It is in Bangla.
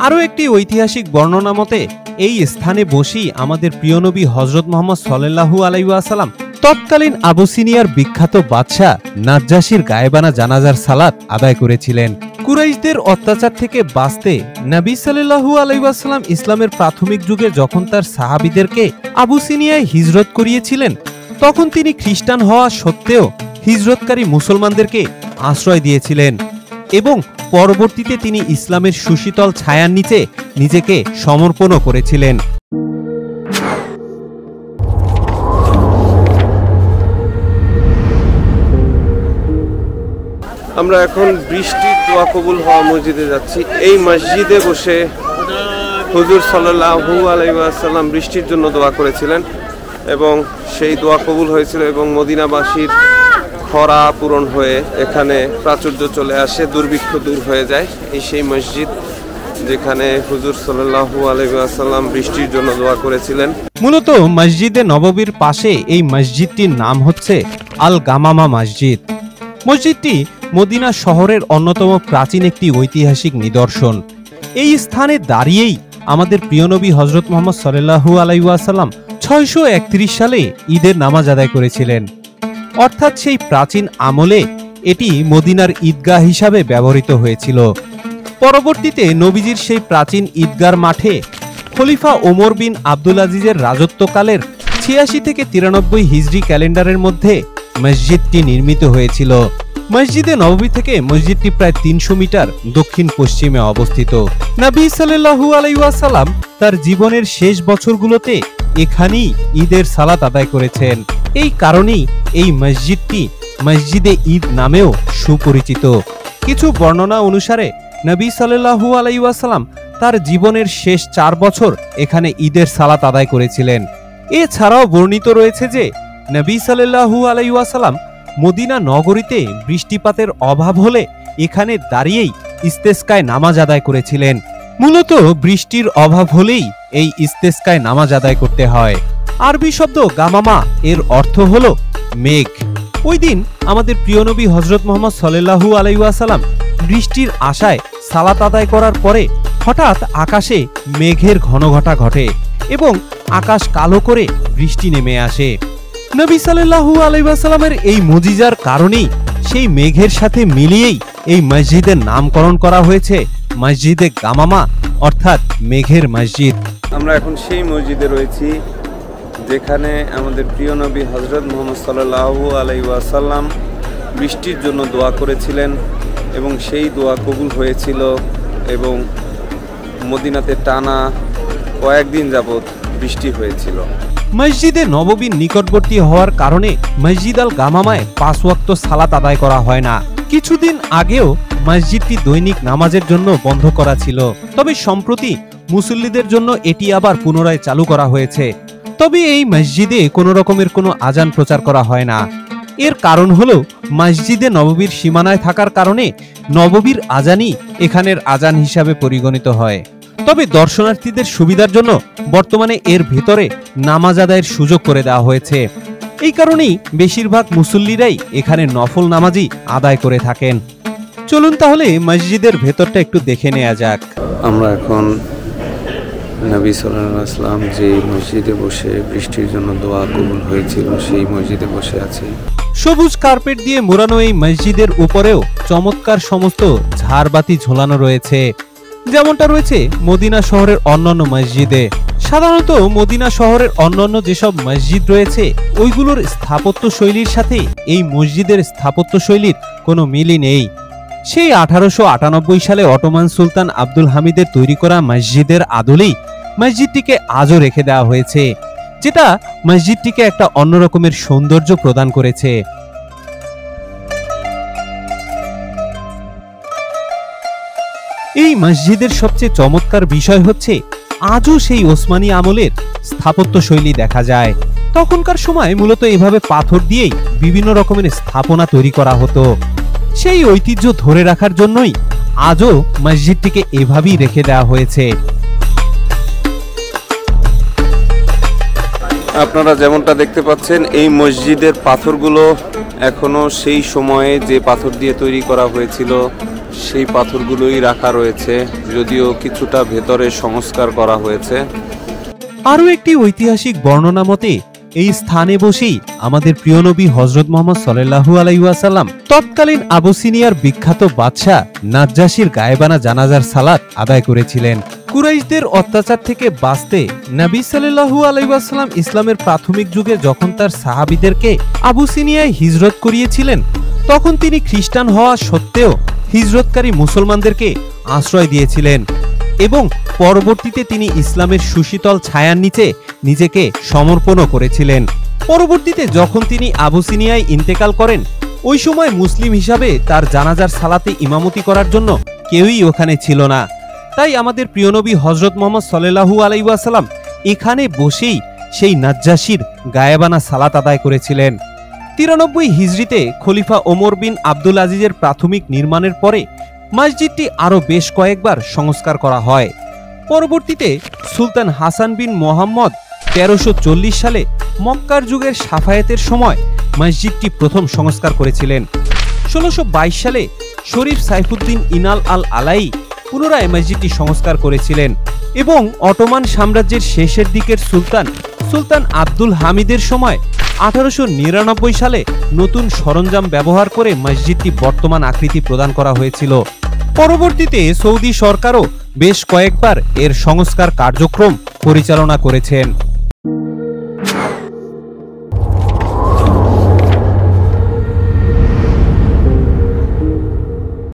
আরও একটি ঐতিহাসিক বর্ণনা মতে এই স্থানে বসেই আমাদের প্রিয় নবী হযরত মুহাম্মদ সাল্লাল্লাহু আলাইহি ওয়াসাল্লাম তৎকালীন আবুসিনিয়ার বিখ্যাত বাদশাহ নাজ্জাশীর গায়েবানা জানাজার সালাত আদায় করেছিলেন। কুরাইশদের অত্যাচার থেকে বাঁচতে নবী সাল্লাল্লাহু আলাইহি ওয়াসাল্লাম ইসলামের প্রাথমিক যুগে যখন তার সাহাবীদেরকে আবুসিনিয়ায় হিজরত করিয়েছিলেন, তখন তিনি খ্রিস্টান হওয়া সত্ত্বেও হিজরতকারী মুসলমানদেরকে আশ্রয় দিয়েছিলেন এবং পরবর্তীতে তিনি ইসলামের সুশীতল ছায়ার নিচে নিজেকে সমর্পণও করেছিলেন। আমরা এখন বৃষ্টির দোয়া কবুল হওয়া মসজিদে যাচ্ছি। এই মসজিদে বসে হুজুর সাল্লাল্লাহু আলাইহি ওয়াসাল্লাম বৃষ্টির জন্য দোয়া করেছিলেন এবং সেই দোয়া কবুল হয়েছিল এবং মদিনাবাসীর খরা পূরণ হয়ে এখানে প্রাচুর্য চলে আসে, দুর্ভিক্ষ দূর হয়ে যায়। এই সেই মসজিদ যেখানে হুজুর সাল্লাল্লাহু আলাইহি ওয়াসাল্লাম বৃষ্টির জন্য দোয়া করেছিলেন। মূলত মসজিদে নববীর পাশে এই মসজিদটির নাম হচ্ছে আল গামামা মসজিদ। মসজিদটি মদিনা শহরের অন্যতম প্রাচীন একটি ঐতিহাসিক নিদর্শন। এই স্থানে দাঁড়িয়েই আমাদের প্রিয় নবী হযরত মুহাম্মদ সাল্লাল্লাহু আলাইহি ওয়াসাল্লাম 631 সালে ঈদের নামাজ আদায় করেছিলেন। অর্থাৎ সেই প্রাচীন আমলে এটি মদিনার ঈদগাহ হিসাবে ব্যবহৃত হয়েছিল। পরবর্তীতে নবীজির সেই প্রাচীন ঈদগার মাঠে খলিফা ওমর বিন আব্দুল আজিজের রাজত্বকালের 86 থেকে 93 হিজরি ক্যালেন্ডারের মধ্যে মসজিদটি নির্মিত হয়েছিল। মসজিদে নববী থেকে মসজিদটি প্রায় 300 মিটার দক্ষিণ পশ্চিমে অবস্থিত। নবী সাল্লাল্লাহু আলাইহি ওয়াসাল্লাম তার জীবনের শেষ বছরগুলোতে এখানেই ঈদের সালাত আদায় করেছেন। এই কারণেই এই মসজিদটি মসজিদে ঈদ নামেও সুপরিচিত। কিছু বর্ণনা অনুসারে নবী সাল্লাল্লাহু আলাইহি ওয়াসাল্লাম তার জীবনের শেষ 4 বছর এখানে ঈদের সালাত আদায় করেছিলেন। এছাড়াও বর্ণিত রয়েছে যে নবী সাল্লাল্লাহু আলাইহি ওয়াসাল্লাম মদিনা নগরীতে বৃষ্টিপাতের অভাব হলে এখানে দাঁড়িয়েই ইস্তেসকায় নামাজ আদায় করেছিলেন। মূলত বৃষ্টির অভাব হলেই এই ইস্তেসকায় নামাজ আদায় করতে হয়। আরবি শব্দ গামামা এর অর্থ হলো মেঘ। ওই দিন আমাদের প্রিয় নবী হযরত মুহাম্মদ সাল্লাল্লাহু আলাইহি ওয়াসাল্লাম বৃষ্টির আশায় সালাত আদায় করার পরে হঠাৎ আকাশে মেঘের ঘনঘটা ঘটে এবং আকাশ কালো করে বৃষ্টি নেমে আসে। নবী সাল্লাল্লাহু আলাইহি ওয়াসাল্লামের এই মুজিজার কারণেই সেই মেঘের সাথে মিলিয়েই এই মসজিদের নামকরণ করা হয়েছে মসজিদে গামামা, অর্থাৎ মেঘের মসজিদ। আমরা এখন সেই মসজিদে রয়েছি যেখানে আমাদের প্রিয় নবী হযরত মুহাম্মদ সাল্লাল্লাহু আলাইহি ওয়াসাল্লাম বৃষ্টির জন্য দোয়া করেছিলেন এবং সেই দোয়া কবুল হয়েছিল এবং মদিনাতে টানা কয়েকদিন যাবত বৃষ্টি হয়েছিল। মসজিদে নববীর নিকটবর্তী হওয়ার কারণে মসজিদ আল গামামায় 5 ওয়াক্ত সালাত আদায় করা হয় না। কিছুদিন আগেও মসজিদটি দৈনিক নামাজের জন্য বন্ধ করা ছিল, তবে সম্প্রতি মুসল্লিদের জন্য এটি আবার পুনরায় চালু করা হয়েছে। তবে এই মসজিদে কোনো রকমের কোনো আজান প্রচার করা হয় না। এর কারণ হলো মসজিদে নববীর সীমানায় থাকার কারণে নববীর আজানই এখানের আজান হিসাবে পরিগণিত হয়। তবে দর্শনার্থীদের সুবিধার জন্য বর্তমানে এর ভেতরে নামাজ আদায়ের সুযোগ করে দেওয়া হয়েছে। এই কারণেই বেশিরভাগ মুসল্লিরাই এখানে নফল নামাজই আদায় করে থাকেন। চলুন তাহলে মসজিদের ভেতরটা একটু দেখে নেওয়া যাক। আমরা এখন নবী সাল্লাল্লাহু আলাইহি ওয়াসাল্লাম যে মসজিদে বসে বৃষ্টির জন্য দোয়া কবুল হয়েছিল সেই মসজিদে বসে আছি। সবুজ কার্পেট দিয়ে মোড়ানো এই মসজিদের উপরেও চমৎকার সমস্ত ঝাড়বাতি ঝোলানো রয়েছে, যেমনটা রয়েছে মদিনা শহরের অন্যান্য মসজিদে। সাধারণত মদিনা শহরের অন্যান্য যেসব মসজিদ রয়েছে ওইগুলোর স্থাপত্য শৈলীর সাথে এই মসজিদের স্থাপত্য শৈলীর কোনো মিলই নেই। সেই 1898 সালে অটোমান সুলতান আব্দুল হামিদের তৈরি করা মসজিদের আদলেই মসজিদটিকে আজও রেখে দেওয়া হয়েছে, যেটা মসজিদটিকে একটা অন্যরকমের সৌন্দর্য প্রদান করেছে। এই মসজিদের সবচেয়ে চমৎকার বিষয় হচ্ছে আজও সেই ওসমানী আমলের স্থাপত্য শৈলী দেখা যায়। তখনকার সময় মূলত এভাবে পাথর দিয়েই বিভিন্ন রকমের স্থাপনা তৈরি করা হতো। সেই ঐতিহ্য ধরে রাখার জন্যই আজও মসজিদটিকে এভাবেই রেখে দেওয়া হয়েছে। আপনারা যেমনটা দেখতে পাচ্ছেন এই মসজিদের পাথরগুলো এখনো সেই সময়ে যে পাথর দিয়ে তৈরি করা হয়েছিল সেই পাথরগুলোই রাখা রয়েছে, যদিও কিছুটা ভেতরে সংস্কার করা হয়েছে। আরও একটি ঐতিহাসিক বর্ণনা মতে এই স্থানে বসেই আমাদের প্রিয় নবী হযরত মুহাম্মদ সাল্লাল্লাহু আলাইহি ওয়াসাল্লাম তৎকালীন আবুসিনিয়ার বিখ্যাত বাদশাহ নাজ্জাশীর গায়েবানা জানাজার সালাত আদায় করেছিলেন। কুরাইশদের অত্যাচার থেকে বাঁচতে নবী সাল্লাল্লাহু আলাইহি ওয়াসাল্লাম ইসলামের প্রাথমিক যুগে যখন তার সাহাবীদেরকে আবুসিনিয়ায় হিজরত করিয়েছিলেন, তখন তিনি খ্রিস্টান হওয়া সত্ত্বেও হিজরতকারী মুসলমানদেরকে আশ্রয় দিয়েছিলেন এবং পরবর্তীতে তিনি ইসলামের সুশীতল ছায়ার নিচে নিজেকে সমর্পণও করেছিলেন। পরবর্তীতে যখন তিনি আবুসিনিয়ায় ইন্তেকাল করেন, ওই সময় মুসলিম হিসাবে তার জানাজার সালাতে ইমামতি করার জন্য কেউই ওখানে ছিল না। তাই আমাদের প্রিয় নবী হযরত মুহাম্মদ সাল্লাল্লাহু আলাইহি ওয়াসাল্লাম এখানে বসেই সেই নাজ্জাশীর গায়েবানা সালাত আদায় করেছিলেন। 93 হিজরিতে খলিফা ওমর বিন আব্দুল আজিজের প্রাথমিক নির্মাণের পরে মসজিদটি আরও বেশ কয়েকবার সংস্কার করা হয়। পরবর্তীতে সুলতান হাসান বিন মোহাম্মদ 1340 সালে মক্কার যুগের সাফায়েতের সময় মসজিদটি প্রথম সংস্কার করেছিলেন। 1622 সালে শরীফ সাইফুদ্দিন ইনাল আল আলাই পুনরায় মসজিদটি সংস্কার করেছিলেন এবং অটোমান সাম্রাজ্যের শেষের দিকের সুলতান আব্দুল হামিদের সময় 1899 সালে নতুন সরঞ্জাম ব্যবহার করে মসজিদটি বর্তমান আকৃতি প্রদান করা হয়েছিল। পরবর্তীতে সৌদি সরকারও বেশ কয়েকবার এর সংস্কার কার্যক্রম পরিচালনা করেছেন।